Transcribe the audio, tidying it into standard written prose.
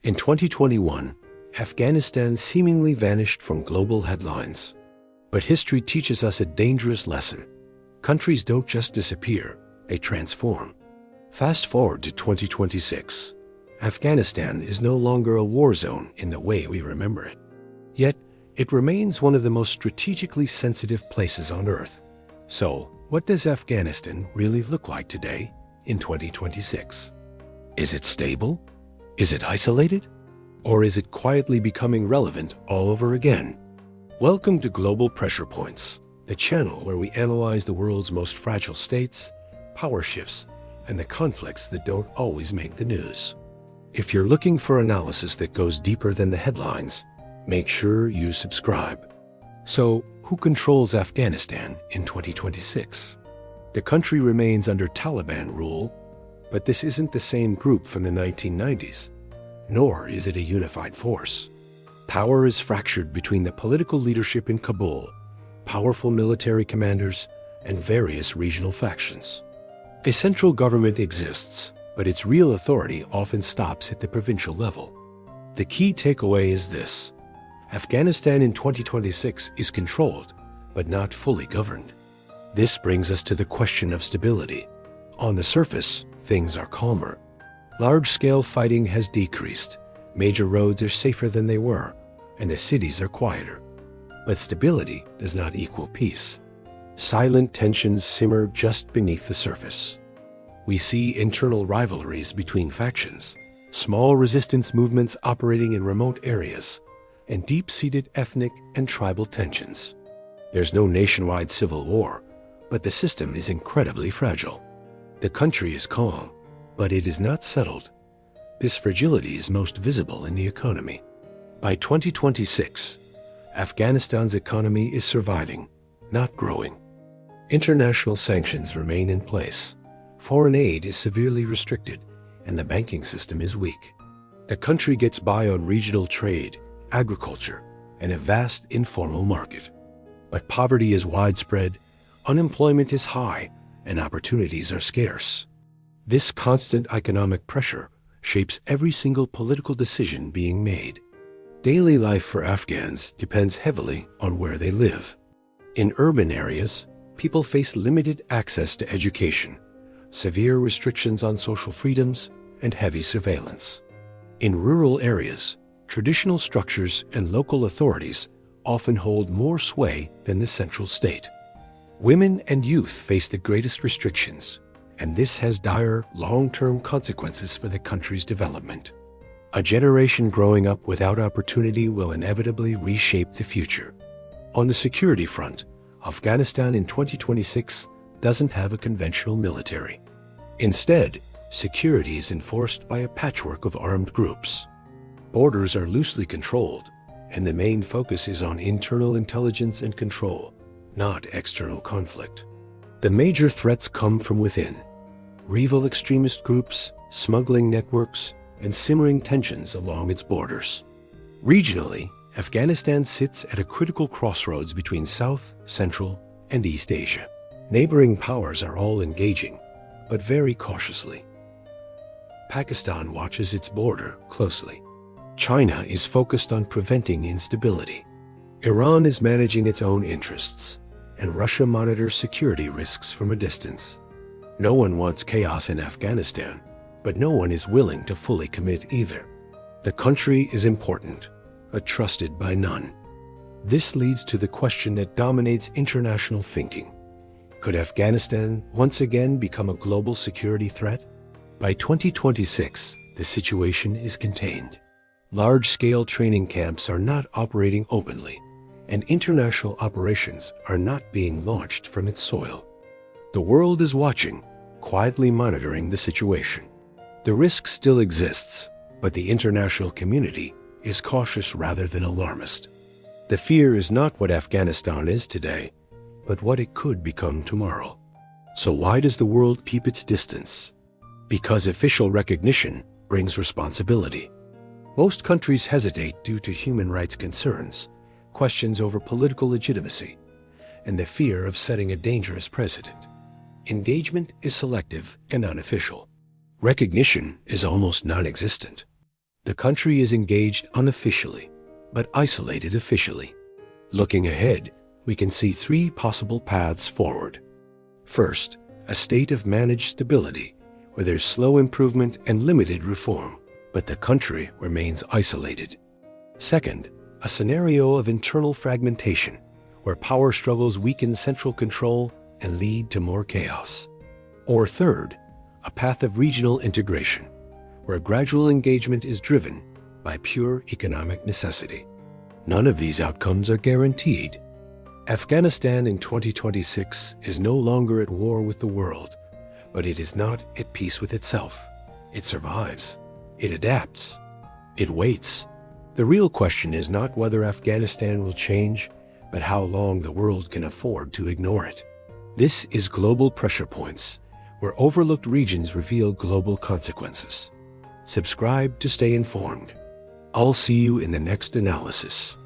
In 2021, Afghanistan seemingly vanished from global headlines. But history teaches us a dangerous lesson. Countries don't just disappear, they transform. Fast forward to 2026. Afghanistan is no longer a war zone in the way we remember it. Yet, it remains one of the most strategically sensitive places on Earth. So, what does Afghanistan really look like today in 2026? Is it stable? Is it isolated? Or is it quietly becoming relevant all over again? Welcome to Global Pressure Points, the channel where we analyze the world's most fragile states, power shifts, and the conflicts that don't always make the news. If you're looking for analysis that goes deeper than the headlines, make sure you subscribe. So, who controls Afghanistan in 2026? The country remains under Taliban rule, but this isn't the same group from the 1990s, nor is it a unified force. Power is fractured between the political leadership in Kabul, powerful military commanders, and various regional factions. A central government exists, but its real authority often stops at the provincial level. The key takeaway is this: Afghanistan in 2026 is controlled, but not fully governed. This brings us to the question of stability. On the surface, things are calmer. Large-scale fighting has decreased, major roads are safer than they were, and the cities are quieter. But stability does not equal peace. Silent tensions simmer just beneath the surface. We see internal rivalries between factions, small resistance movements operating in remote areas, and deep-seated ethnic and tribal tensions. There's no nationwide civil war, but the system is incredibly fragile. The country is calm, but it is not settled. This fragility is most visible in the economy. By 2026, Afghanistan's economy is surviving, not growing. International sanctions remain in place. Foreign aid is severely restricted, and the banking system is weak. The country gets by on regional trade, agriculture, and a vast informal market. But poverty is widespread, unemployment is high, and opportunities are scarce. This constant economic pressure shapes every single political decision being made. Daily life for Afghans depends heavily on where they live. In urban areas, people face limited access to education, severe restrictions on social freedoms, and heavy surveillance. In rural areas, traditional structures and local authorities often hold more sway than the central state. Women and youth face the greatest restrictions, and this has dire, long-term consequences for the country's development. A generation growing up without opportunity will inevitably reshape the future. On the security front, Afghanistan in 2026 doesn't have a conventional military. Instead, security is enforced by a patchwork of armed groups. Borders are loosely controlled, and the main focus is on internal intelligence and control, not external conflict. The major threats come from within: rival extremist groups, smuggling networks, and simmering tensions along its borders. Regionally, Afghanistan sits at a critical crossroads between South, Central, and East Asia. Neighboring powers are all engaging, but very cautiously. Pakistan watches its border closely. China is focused on preventing instability. Iran is managing its own interests, and Russia monitors security risks from a distance. No one wants chaos in Afghanistan, but no one is willing to fully commit either. The country is important, but trusted by none. This leads to the question that dominates international thinking. Could Afghanistan once again become a global security threat? By 2026, the situation is contained. Large-scale training camps are not operating openly, and international operations are not being launched from its soil. The world is watching, quietly monitoring the situation. The risk still exists, but the international community is cautious rather than alarmist. The fear is not what Afghanistan is today, but what it could become tomorrow. So why does the world keep its distance? Because official recognition brings responsibility. Most countries hesitate due to human rights concerns, questions over political legitimacy, and the fear of setting a dangerous precedent. Engagement is selective and unofficial. Recognition is almost non-existent. The country is engaged unofficially, but isolated officially. Looking ahead, we can see three possible paths forward. First, a state of managed stability, where there's slow improvement and limited reform, but the country remains isolated. Second, a scenario of internal fragmentation, where power struggles weaken central control and lead to more chaos. Or third, a path of regional integration, where gradual engagement is driven by pure economic necessity. None of these outcomes are guaranteed. Afghanistan in 2026 is no longer at war with the world, but it is not at peace with itself. It survives. It adapts. It waits. The real question is not whether Afghanistan will change, but how long the world can afford to ignore it. This is Global Pressure Points, where overlooked regions reveal global consequences. Subscribe to stay informed. I'll see you in the next analysis.